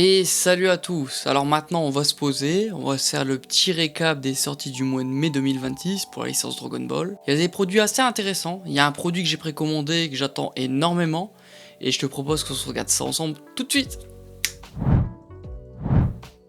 Et salut à tous. Alors maintenant on va se poser, on va se faire le petit récap des sorties du mois de mai 2026 pour la licence Dragon Ball. Il y a des produits assez intéressants, il y a un produit que j'ai précommandé et que j'attends énormément, et je te propose qu'on se regarde ça ensemble tout de suite.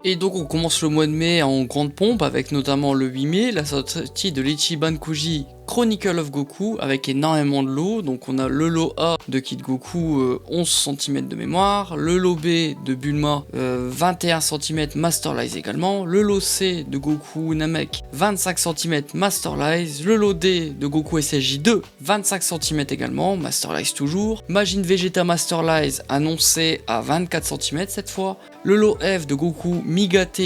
Et donc on commence le mois de mai en grande pompe avec notamment le 8 mai, la sortie de l'Ichiban Kuji Chronicle of Goku avec énormément de lots. Donc on a le lot A de Kid Goku 11 cm de mémoire, le lot B de Bulma 21 cm Masterlize également, le lot C de Goku Namek 25 cm Masterlize, le lot D de Goku SSJ2 25 cm également, Masterlize toujours, Majin Vegeta Masterlize annoncé à 24 cm cette fois, le lot F de Goku Migate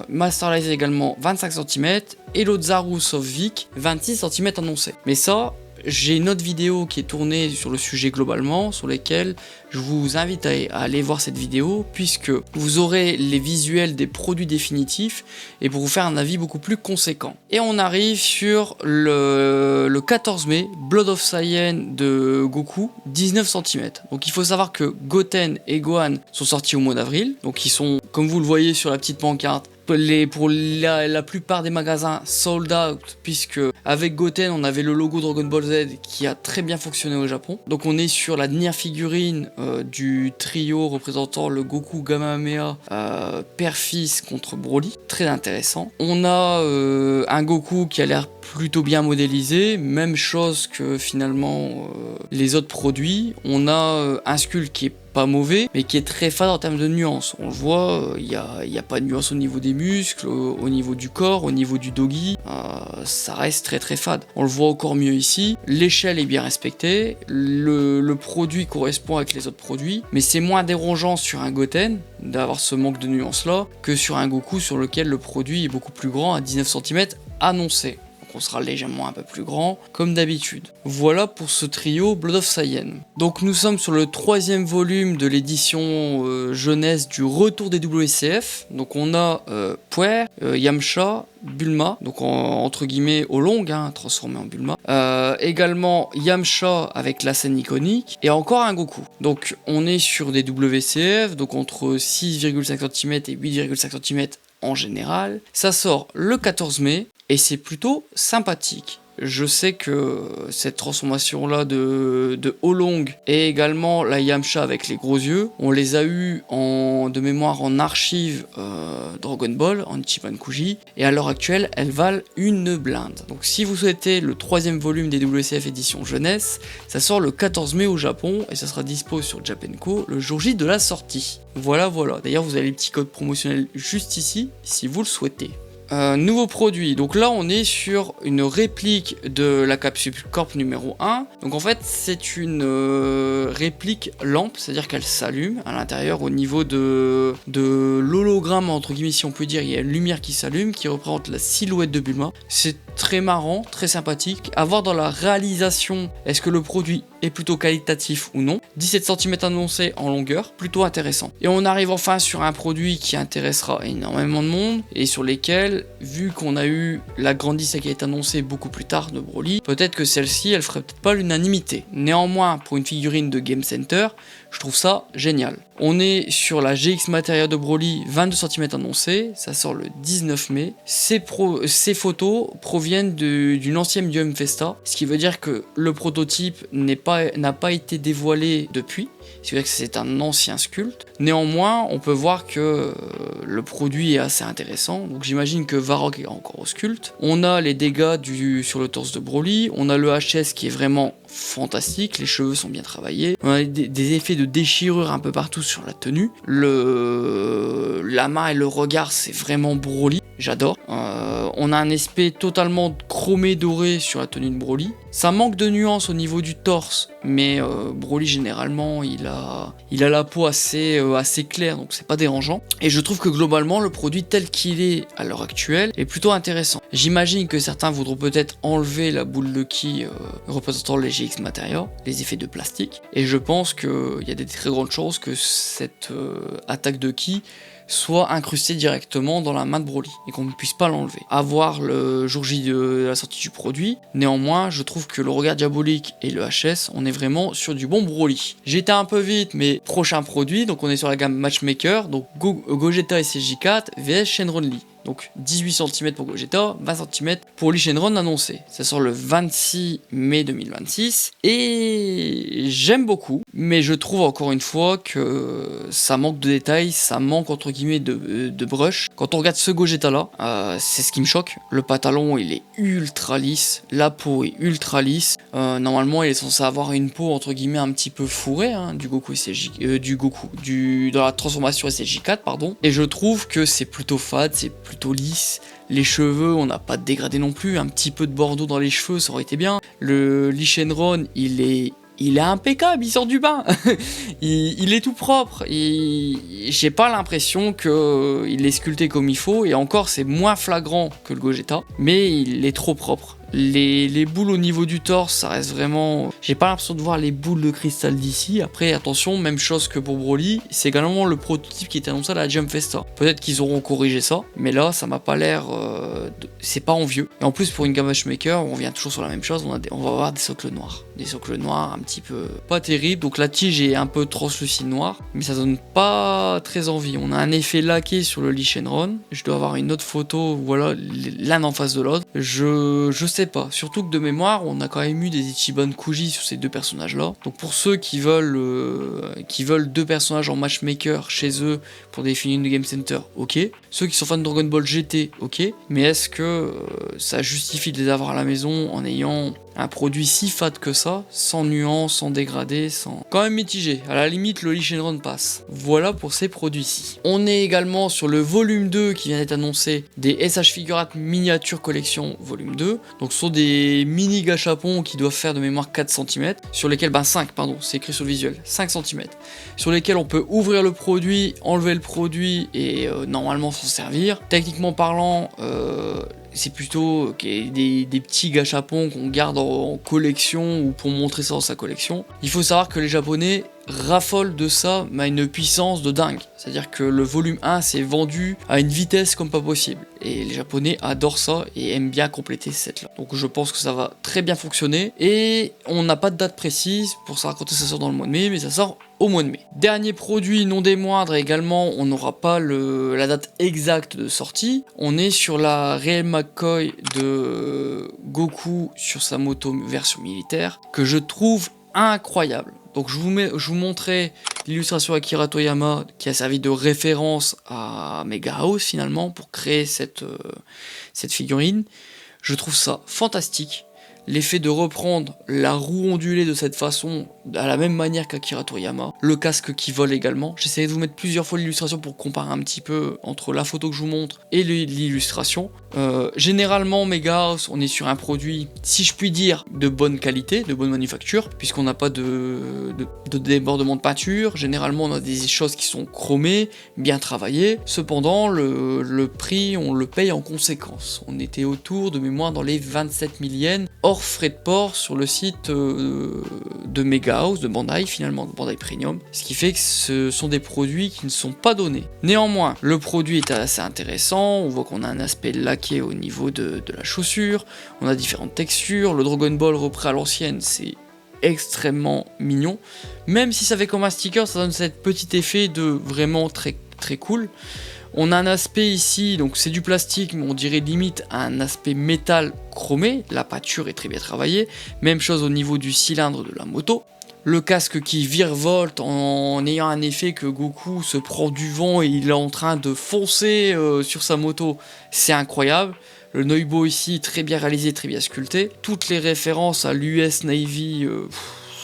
Masterlize également 25 cm, et l'autre Zarus of Vic 26 cm annoncé. Mais ça, j'ai une autre vidéo qui est tournée sur le sujet globalement, sur lesquels je vous invite à aller voir cette vidéo, puisque vous aurez les visuels des produits définitifs et pour vous faire un avis beaucoup plus conséquent. Et on arrive sur le 14 mai, Blood of Saiyan de Goku, 19 cm. Donc il faut savoir que Goten et Gohan sont sortis au mois d'avril, donc ils sont, comme vous le voyez sur la petite pancarte, pour la plupart des magasins sold out, puisque avec Goten on avait le logo Dragon Ball Z qui a très bien fonctionné au Japon. Donc on est sur la dernière figurine du trio représentant le Goku Kamehameha père-fils contre Broly, très intéressant. On a un Goku qui a l'air plutôt bien modélisé, même chose que finalement les autres produits. On a un Skull qui est pas mauvais, mais qui est très fade en termes de nuances. On le voit, il n'y a pas de nuance au niveau des muscles, au niveau du corps, au niveau du doggy, ça reste très fade. On le voit encore mieux ici, l'échelle est bien respectée, le produit correspond avec les autres produits, mais c'est moins dérangeant sur un Goten d'avoir ce manque de nuances là que sur un Goku sur lequel le produit est beaucoup plus grand à 19 cm annoncé. On sera légèrement un peu plus grand, comme d'habitude. Voilà pour ce trio Blood of Saiyan. Donc nous sommes sur le 3e volume de l'édition jeunesse du retour des WCF. Donc on a Puer, Yamcha, Bulma, donc entre guillemets au long, transformé en Bulma. Également Yamcha avec la scène iconique, et encore un Goku. Donc on est sur des WCF, donc entre 6,5 cm et 8,5 cm en général. Ça sort le 14 mai. Et c'est plutôt sympathique. Je sais que cette transformation là de Oolong et également la Yamcha avec les gros yeux, on les a eu de mémoire en archive Dragon Ball, en Ichiban Kuji, et à l'heure actuelle elles valent une blinde. Donc si vous souhaitez le 3e volume des WCF édition jeunesse, ça sort le 14 mai au Japon et ça sera dispo sur Japanco le jour J de la sortie. Voilà. D'ailleurs vous avez les petits codes promotionnels juste ici si vous le souhaitez. Nouveau produit, donc là on est sur une réplique de la capsule Corp numéro 1. Donc en fait c'est une réplique lampe, c'est à dire qu'elle s'allume à l'intérieur au niveau de l'hologramme entre guillemets, si on peut dire. Il y a une lumière qui s'allume qui représente la silhouette de Bulma. C'est très marrant, très sympathique. À voir dans la réalisation, est-ce que le produit est plutôt qualitatif ou non. 17 cm annoncé en longueur, plutôt intéressant. Et on arrive enfin sur un produit qui intéressera énormément de monde et sur lesquels, vu qu'on a eu la grandisse qui a été annoncée beaucoup plus tard de Broly, peut-être que celle-ci elle ferait peut-être pas l'unanimité. Néanmoins, pour une figurine de Game Center, je trouve ça génial. On est sur la GX Materia de Broly, 22 cm annoncée, ça sort le 19 mai. Ces photos proviennent d'une ancienne Yum Festa, ce qui veut dire que le prototype n'a pas été dévoilé depuis, ce qui veut dire que c'est un ancien sculpte. Néanmoins, on peut voir que le produit est assez intéressant, donc j'imagine que Varrock est encore au sculpte. On a les dégâts sur le torse de Broly, on a le HS qui est vraiment fantastique, les cheveux sont bien travaillés, on a des effets de déchirure un peu partout sur la tenue, la main et le regard c'est vraiment Broly, j'adore. On a un aspect totalement chromé doré sur la tenue de Broly, ça manque de nuances au niveau du torse, mais Broly généralement il a la peau assez claire, donc c'est pas dérangeant, et je trouve que globalement le produit tel qu'il est à l'heure actuelle est plutôt intéressant. J'imagine que certains voudront peut-être enlever la boule de ki représentant les GX Materia, les effets de plastique, et je pense qu'il y a des très grandes chances que cette attaque de ki soit incrusté directement dans la main de Broly et qu'on ne puisse pas l'enlever. À voir le jour J de la sortie du produit. Néanmoins, je trouve que le regard diabolique et le HS, on est vraiment sur du bon Broly. J'étais un peu vite, mais prochain produit, donc on est sur la gamme Matchmaker, donc Gogeta SSJ4 vs Shenron Lee. Donc 18 cm pour Gogeta, 20 cm pour Lee Shenron annoncé. Ça sort le 26 mai 2026 et j'aime beaucoup, mais je trouve encore une fois que ça manque de détails, ça manque entre guillemets de brush. Quand on regarde ce Gogeta là, c'est ce qui me choque. Le pantalon il est ultra lisse, la peau est ultra lisse. Normalement il est censé avoir une peau entre guillemets un petit peu fourrée du Goku SSJ, dans la transformation SSJ4 pardon. Et je trouve que c'est plutôt fade, c'est plutôt lisse. Les cheveux, on n'a pas de dégradé non plus. Un petit peu de bordeaux dans les cheveux, ça aurait été bien. Le Lee Shenron, il est impeccable, il sort du bain. il est tout propre. J'ai pas l'impression qu'il est sculpté comme il faut. Et encore, c'est moins flagrant que le Gogeta. Mais il est trop propre. Les boules au niveau du torse, ça reste vraiment... J'ai pas l'impression de voir les boules de cristal d'ici. Après, attention, même chose que pour Broly, c'est également le prototype qui était annoncé à la Jump Festa. Peut-être qu'ils auront corrigé ça, mais là, ça m'a pas l'air... C'est pas envieux. Et en plus, pour une gamme Matchmaker, on revient toujours sur la même chose, on va avoir des socles noirs. Des socles noirs un petit peu... pas terrible, donc la tige est un peu translucide noir, mais ça donne pas très envie. On a un effet laqué sur le Lee Shenron. Je dois avoir une autre photo, voilà, l'un en face de l'autre. Je sais pas, surtout que de mémoire, on a quand même eu des Ichiban Kuji sur ces deux personnages-là. Donc pour ceux qui veulent deux personnages en matchmaker chez eux pour des films de Game Center, ok. Ceux qui sont fans de Dragon Ball GT, ok. Mais est-ce que ça justifie de les avoir à la maison en ayant un produit si fade que ça, sans nuance, sans dégradé, sans... Quand même mitigé, à la limite le Lee Shenron passe. Voilà pour ces produits-ci. On est également sur le volume 2 qui vient d'être annoncé des SH Figurate Miniature Collection volume 2. Donc ce sont des mini gachapons qui doivent faire de mémoire 4 cm, sur lesquels, 5 pardon, c'est écrit sur le visuel, 5 cm, sur lesquels on peut ouvrir le produit, enlever le produit et normalement s'en servir. Techniquement parlant, c'est plutôt des petits gachapons qu'on garde en collection ou pour montrer ça dans sa collection. Il faut savoir que les Japonais raffolent de ça, mais à une puissance de dingue. C'est-à-dire que le volume 1 s'est vendu à une vitesse comme pas possible. Et les Japonais adorent ça et aiment bien compléter ce set-là. Donc je pense que ça va très bien fonctionner. Et on n'a pas de date précise pour savoir quand ça sort dans le mois de mai, mais ça sort au mois de mai. Dernier produit, non des moindres également, on n'aura pas la date exacte de sortie. On est sur la Real McCoy de Goku sur sa moto version militaire, que je trouve incroyable. Donc je vous montrais l'illustration Akira Toyama qui a servi de référence à Mega House finalement pour créer cette figurine. Je trouve ça fantastique. L'effet de reprendre la roue ondulée de cette façon, à la même manière qu'Akira Toriyama, le casque qui vole également. J'essaie de vous mettre plusieurs fois l'illustration pour comparer un petit peu entre la photo que je vous montre et l'illustration. Généralement, Mega House, on est sur un produit, si je puis dire, de bonne qualité, de bonne manufacture, puisqu'on n'a pas de débordement de peinture. Généralement, on a des choses qui sont chromées, bien travaillées. Cependant, le prix, on le paye en conséquence. On était autour de mémoire dans les 27 000 yens, hors frais de port sur le site de Mega House, de Bandai, finalement, de Bandai Premium. Ce qui fait que ce sont des produits qui ne sont pas donnés. Néanmoins, le produit est assez intéressant. On voit qu'on a un aspect laqué au niveau de la chaussure. On a différentes textures. Le Dragon Ball repris à l'ancienne, c'est extrêmement mignon. Même si ça fait comme un sticker, ça donne cet petit effet de vraiment très, très cool. On a un aspect ici, donc c'est du plastique, mais on dirait limite un aspect métal chromé. La peinture est très bien travaillée. Même chose au niveau du cylindre de la moto. Le casque qui virevolte en ayant un effet que Goku se prend du vent et il est en train de foncer sur sa moto. C'est incroyable. Le Noibo ici, très bien réalisé, très bien sculpté. Toutes les références à l'US Navy,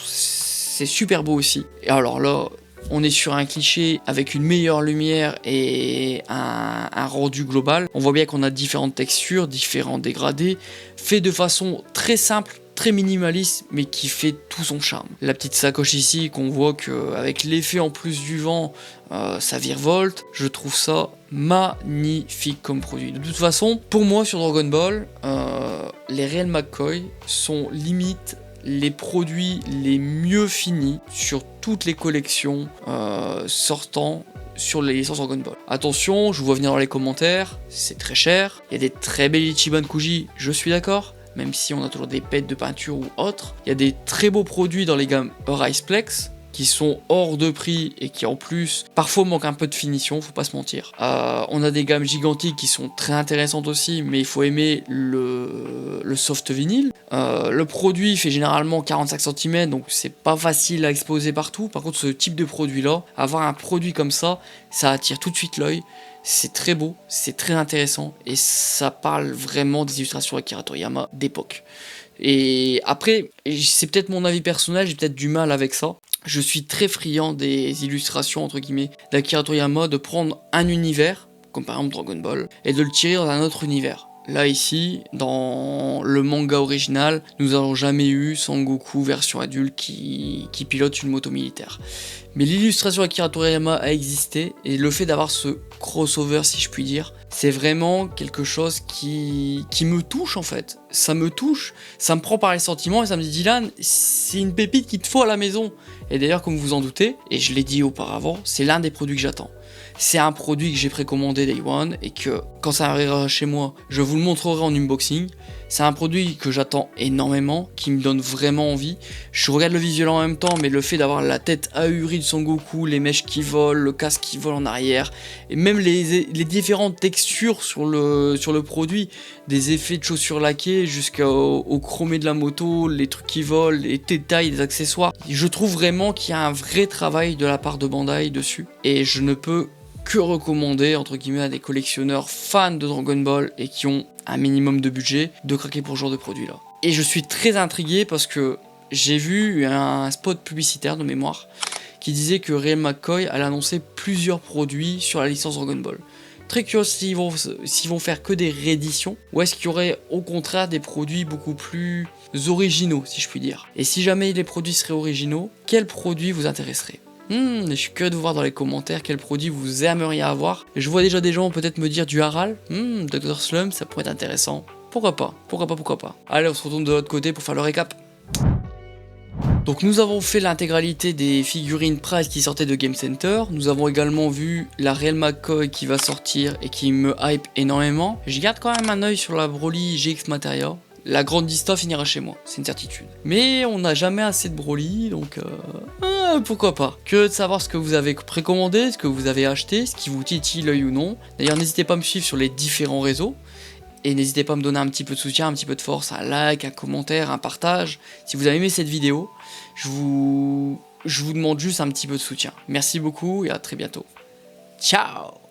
c'est super beau aussi. Et alors là... on est sur un cliché avec une meilleure lumière et un rendu global. On voit bien qu'on a différentes textures, différents dégradés, fait de façon très simple, très minimaliste, mais qui fait tout son charme. La petite sacoche ici, qu'on voit qu'avec l'effet en plus du vent, ça virevolte. Je trouve ça magnifique comme produit. De toute façon, pour moi sur Dragon Ball, les Real McCoy sont limite les produits les mieux finis sur toutes les collections sortant sur les licences Dragon Ball. Attention, je vous vois venir dans les commentaires, c'est très cher, il y a des très belles Ichiban Kuji, je suis d'accord, même si on a toujours des pètes de peinture ou autres. Il y a des très beaux produits dans les gammes Riceplex, qui sont hors de prix et qui en plus parfois manquent un peu de finition, faut pas se mentir. On a des gammes gigantiques qui sont très intéressantes aussi, mais il faut aimer le soft vinyle. Le produit fait généralement 45 cm, donc c'est pas facile à exposer partout. Par contre, ce type de produit là, avoir un produit comme ça attire tout de suite l'œil. C'est très beau, c'est très intéressant et ça parle vraiment des illustrations Akira Toriyama d'époque. Et après, c'est peut-être mon avis personnel, j'ai peut-être du mal avec ça. Je suis très friand des illustrations entre guillemets d'Akira Toriyama, de prendre un univers, comme par exemple Dragon Ball, et de le tirer dans un autre univers. Là ici, dans le manga original, nous n'avons jamais eu Sangoku version adulte qui pilote une moto militaire. Mais l'illustration Akira Toriyama a existé, et le fait d'avoir ce crossover, si je puis dire, c'est vraiment quelque chose qui me touche en fait. Ça me touche, ça me prend par les sentiments et ça me dit Dylan, c'est une pépite qu'il te faut à la maison. Et d'ailleurs, comme vous en doutez, et je l'ai dit auparavant, c'est l'un des produits que j'attends. C'est un produit que j'ai précommandé Day One et que quand ça arrivera chez moi, je vous le montrerai en unboxing. C'est un produit que j'attends énormément, qui me donne vraiment envie. Je regarde le visuel en même temps, mais le fait d'avoir la tête ahurie de Son Goku, les mèches qui volent, le casque qui vole en arrière, et même les différentes textures sur le produit, des effets de chaussures laquées jusqu'au chromé de la moto, les trucs qui volent, les détails, les accessoires. Je trouve vraiment qu'il y a un vrai travail de la part de Bandai dessus, et je ne peux que recommander entre guillemets à des collectionneurs fans de Dragon Ball et qui ont un minimum de budget de craquer pour ce genre de produit là. Et je suis très intrigué parce que j'ai vu un spot publicitaire de mémoire qui disait que Real McCoy allait annoncer plusieurs produits sur la licence Dragon Ball. Très curieux s'ils vont faire que des rééditions ou est-ce qu'il y aurait au contraire des produits beaucoup plus originaux si je puis dire. Et si jamais les produits seraient originaux, quels produits vous intéresseraient? Je suis curieux de voir dans les commentaires quel produit vous aimeriez avoir. Je vois déjà des gens peut-être me dire du Haral. Dr Slump, ça pourrait être intéressant. Pourquoi pas? Pourquoi pas. Allez, on se retourne de l'autre côté pour faire le récap. Donc nous avons fait l'intégralité des figurines Prize qui sortaient de Game Center. Nous avons également vu la Real McCoy qui va sortir et qui me hype énormément. Je garde quand même un œil sur la Broly GX Materia. La grande dista finira chez moi, c'est une certitude. Mais on n'a jamais assez de Broly, donc pourquoi pas. Que de savoir ce que vous avez précommandé, ce que vous avez acheté, ce qui vous titille l'œil ou non. D'ailleurs, n'hésitez pas à me suivre sur les différents réseaux. Et n'hésitez pas à me donner un petit peu de soutien, un petit peu de force, un like, un commentaire, un partage. Si vous avez aimé cette vidéo, je vous demande juste un petit peu de soutien. Merci beaucoup et à très bientôt. Ciao!